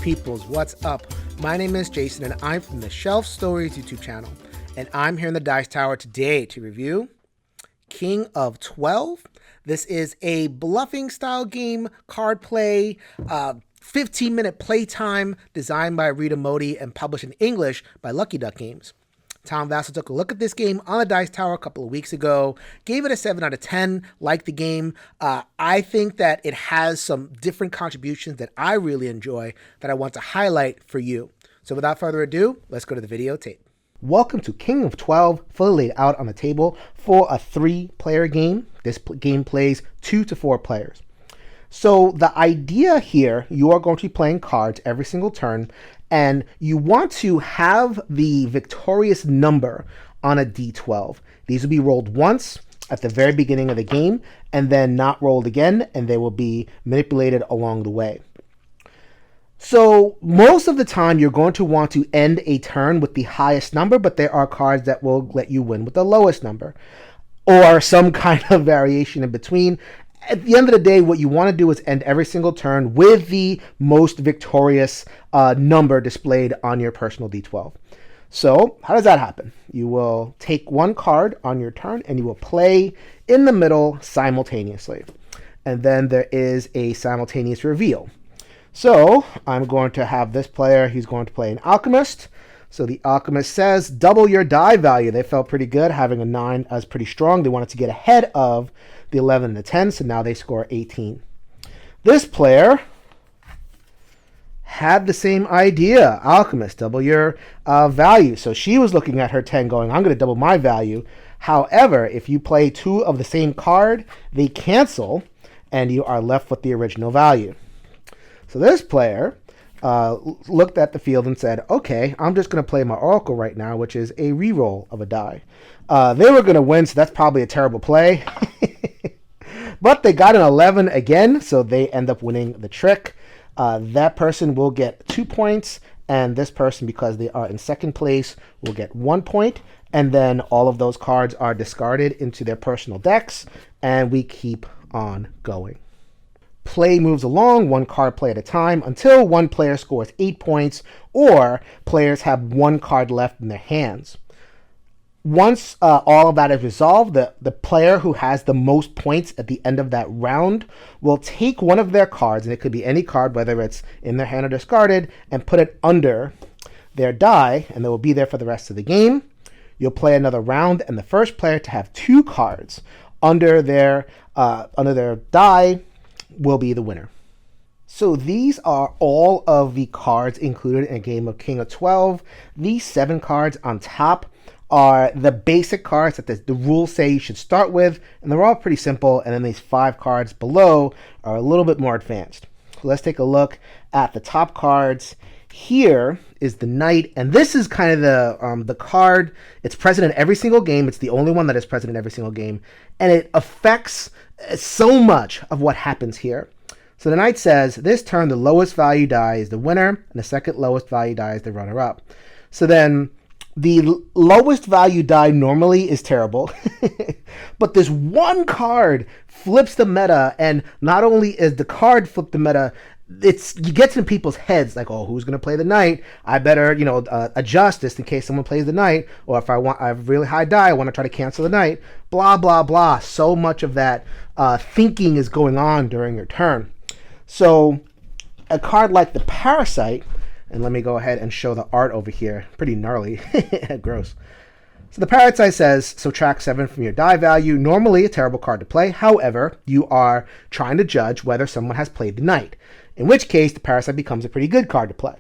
peoples, what's up? My name is Jason and I'm from the Shelf Stories YouTube channel, and I'm here in the Dice Tower today to review King of 12. This is a bluffing style game, card play, 15-minute playtime designed by Rita Modi and published in English by Lucky Duck Games. Tom Vassell took a look at this game on the Dice Tower a couple of weeks ago, gave it a 7 out of 10, liked the game. I think that it has some different contributions that I really enjoy that I want to highlight for you. So without further ado, let's go to the videotape. Welcome to King of 12, fully laid out on the table for a 3-player game. This game plays 2 to 4 players. So the idea here, you are going to be playing cards every single turn, and you want to have the victorious number on a d12. These will be rolled once at the very beginning of the game, and then not rolled again, and they will be manipulated along the way. So most of the time, you're going to want to end a turn with the highest number, but there are cards that will let you win with the lowest number, or some kind of variation in between. At the end of the day, what you want to do is end every single turn with the most victorious number displayed on your personal d12. So how does that happen? You will take one card on your turn and you will play in the middle simultaneously. And then there is a simultaneous reveal. So I'm going to have this player, he's going to play an alchemist. So the alchemist says, double your die value. They felt pretty good. Having a 9 as pretty strong. They wanted to get ahead of the 11 and the 10, so now they score 18. This player had the same idea. Alchemist, double your value. So she was looking at her 10 going, I'm going to double my value. However, if you play 2 of the same card, they cancel, and you are left with the original value. So this player looked at the field and said, okay, I'm just going to play my Oracle right now, which is a reroll of a die. They were going to win, so that's probably a terrible play. But they got an 11 again, so they end up winning the trick. That person will get 2 points, and this person, because they are in second place, will get 1 point. And then all of those cards are discarded into their personal decks, and we keep on going. Play moves along, 1 card play at a time, until one player scores 8 points, or players have 1 card left in their hands. Once all of that is resolved, the player who has the most points at the end of that round will take one of their cards, and it could be any card, whether it's in their hand or discarded, and put it under their die, and they will be there for the rest of the game. You'll play another round, and the first player to have 2 cards under their die will be the winner. So these are all of the cards included in a game of King of 12. These 7 cards on top are the basic cards that the rules say you should start with, and they're all pretty simple, and then these 5 cards below are a little bit more advanced. So let's take a look at the top cards. Here is the Knight, and this is kind of the card. It's present in every single game. It's the only one that is present in every single game, and it affects so much of what happens here. So the Knight says, this turn the lowest value die is the winner, and the second lowest value die is the runner-up. So then the lowest value die normally is terrible, but this one card flips the meta, and not only is the card flip the meta, you get in people's heads like, oh, who's going to play the Knight? I better, adjust this in case someone plays the Knight, or if I have really high die, I want to try to cancel the Knight, blah, blah, blah. So much of that thinking is going on during your turn. So a card like the Parasite, and let me go ahead and show the art over here. Pretty gnarly. Gross. So the Parasite says, subtract 7 from your die value. Normally a terrible card to play. However, you are trying to judge whether someone has played the Knight. In which case, the Parasite becomes a pretty good card to play.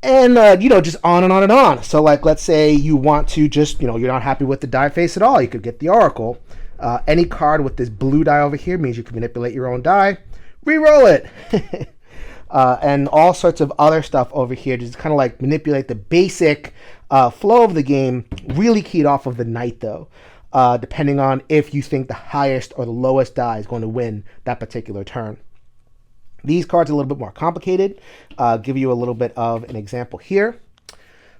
And, just on and on and on. So, like, let's say you want to just, you're not happy with the die face at all. You could get the Oracle. Any card with this blue die over here means you can manipulate your own die. Reroll it. And all sorts of other stuff over here, just kind of like manipulate the basic flow of the game, really keyed off of the Knight, though, depending on if you think the highest or the lowest die is going to win that particular turn. These cards are a little bit more complicated. Give you a little bit of an example here.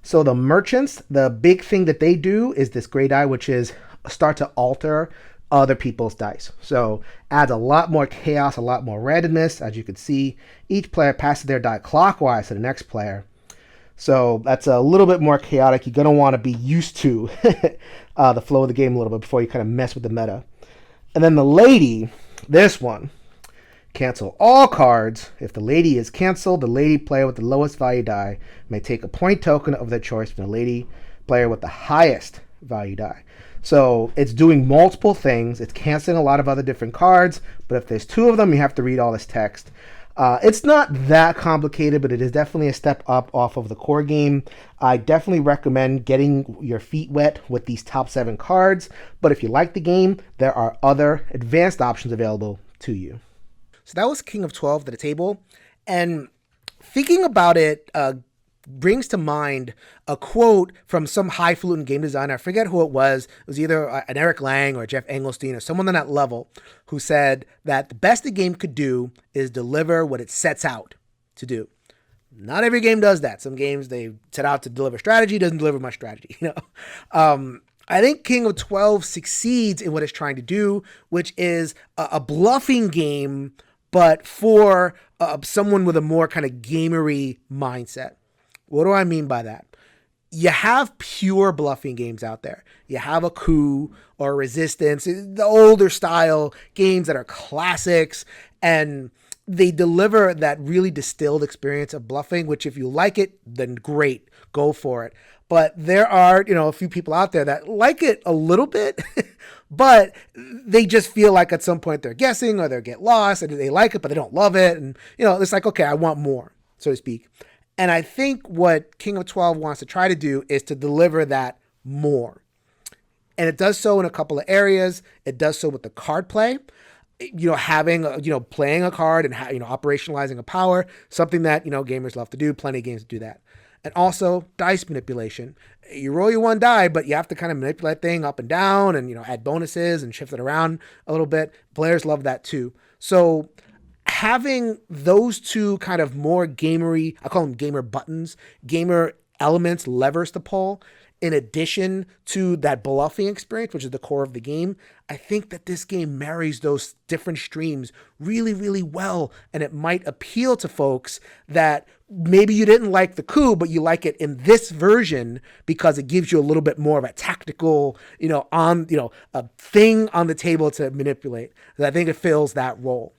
So the merchants, the big thing that they do is this gray die, which is start to alter other people's dice. So adds a lot more chaos, a lot more randomness. As you can see, each player passes their die clockwise to the next player. So that's a little bit more chaotic. You're going to want to be used to the flow of the game a little bit before you kind of mess with the meta. And then the lady, this one, cancel all cards. If the lady is canceled, the lady player with the lowest value die may take a point token of their choice from the lady player with the highest value die. So it's doing multiple things. It's canceling a lot of other different cards, but if there's two of them, you have to read all this text. It's not that complicated, but it is definitely a step up off of the core game. I definitely recommend getting your feet wet with these top 7 cards, but if you like the game, there are other advanced options available to you. So that was King of 12 to the table, and thinking about it brings to mind a quote from some highfalutin game designer. I forget who it was. It was either an Eric Lang or Jeff Engelstein or someone on that level who said that the best the game could do is deliver what it sets out to do. Not every game does that. Some games, they set out to deliver strategy, doesn't deliver much strategy. I think King of 12 succeeds in what it's trying to do, which is a bluffing game, but for someone with a more kind of gamery mindset. What do I mean by that? You have pure bluffing games out there. You have a Coup or Resistance, the older style games that are classics, and they deliver that really distilled experience of bluffing, which if you like it, then great, go for it. But there are, a few people out there that like it a little bit, but they just feel like at some point they're guessing or they get lost and they like it, but they don't love it. And, it's like, okay, I want more, so to speak. And I think what King of 12 wants to try to do is to deliver that more. And it does so in a couple of areas. It does so with the card play, having, playing a card and, operationalizing a power, something that, gamers love to do. Plenty of games do that. And also dice manipulation. You roll your one die, but you have to kind of manipulate thing up and down and, add bonuses and shift it around a little bit. Players love that too. So having those two kind of more gamery, I call them gamer buttons, gamer elements, levers to pull, in addition to that bluffing experience, which is the core of the game, I think that this game marries those different streams really, really well. And it might appeal to folks that maybe you didn't like the Coup, but you like it in this version because it gives you a little bit more of a tactical, a thing on the table to manipulate. I think it fills that role.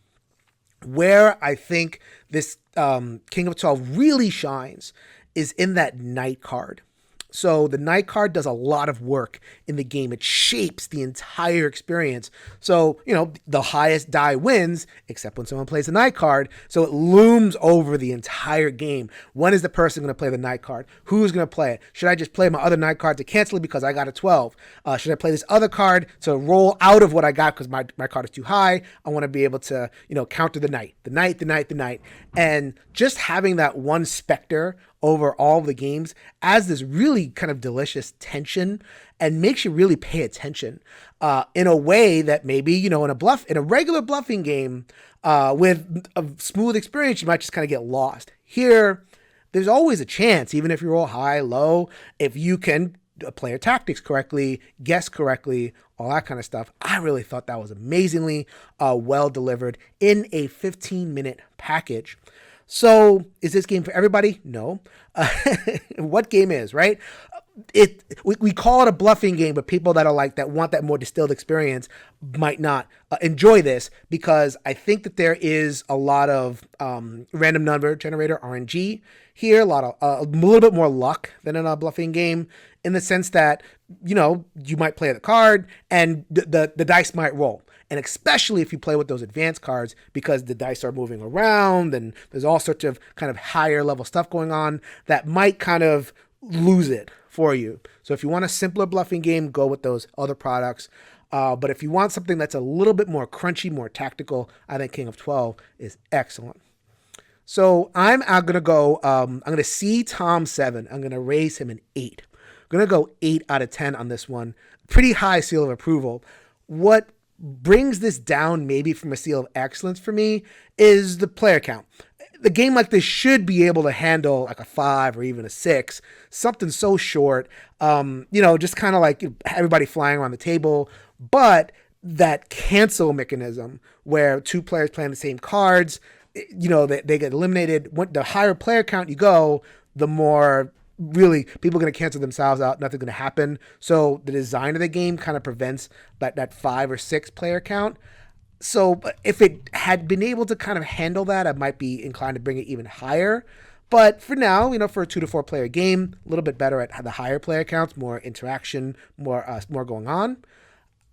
Where I think this King of 12 really shines is in that Knight card. So the Knight card does a lot of work in the game. It shapes the entire experience. So, the highest die wins, except when someone plays the Knight card. So it looms over the entire game. When is the person going to play the Knight card? Who's going to play it? Should I just play my other Knight card to cancel it because I got a 12? Should I play this other card to roll out of what I got because my card is too high? I want to be able to, counter the Knight. The Knight. And just having that one specter over all the games adds this really kind of delicious tension and makes you really pay attention in a way that maybe, in a regular bluffing game with a smooth experience, you might just kind of get lost. Here, there's always a chance, even if you roll high, low, if you can play your tactics correctly, guess correctly, all that kind of stuff. I really thought that was amazingly well delivered in a 15-minute package. So is this game for everybody? No. What game is, right? We call it a bluffing game, but people that are that want that more distilled experience might not enjoy this because I think that there is a lot of random number generator RNG here, a little bit more luck than in a bluffing game in the sense that, you might play the card and the dice might roll. And especially if you play with those advanced cards because the dice are moving around and there's all sorts of kind of higher level stuff going on that might kind of lose it for you. So if you want a simpler bluffing game, go with those other products. But if you want something that's a little bit more crunchy, more tactical, I think King of 12 is excellent. So I'm going to go, I'm going to see Tom 7. I'm going to raise him an 8. I'm going to go 8 out of 10 on this one. Pretty high seal of approval. What brings this down maybe from a seal of excellence for me is the player count. The game like this should be able to handle like a 5 or even a 6, something so short, just kind of like everybody flying around the table. But that cancel mechanism where two players playing the same cards, they get eliminated. The higher player count you go, the more really people are going to cancel themselves out. Nothing's going to happen. So the design of the game kind of prevents that 5 or 6 player count. So if it had been able to kind of handle that, I might be inclined to bring it even higher. But for now, for a 2 to 4 player game, a little bit better at the higher player counts, more interaction, more going on.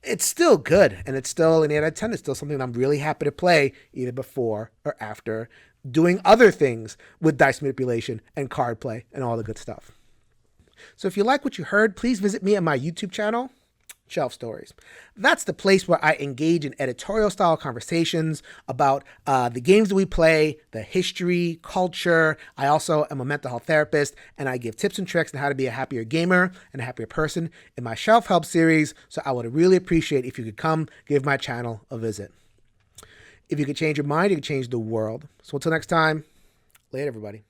It's still good, and it's still an 8 out of 10. It's still something I'm really happy to play either before or after doing other things with dice manipulation and card play and all the good stuff. So if you like what you heard, please visit me on my YouTube channel, Shelf Stories. That's the place where I engage in editorial style conversations about the games that we play, the history, culture. I also am a mental health therapist, and I give tips and tricks on how to be a happier gamer and a happier person in my Shelf Help series. So I would really appreciate if you could come give my channel a visit. If you could change your mind, you could change the world. So until next time, later, everybody.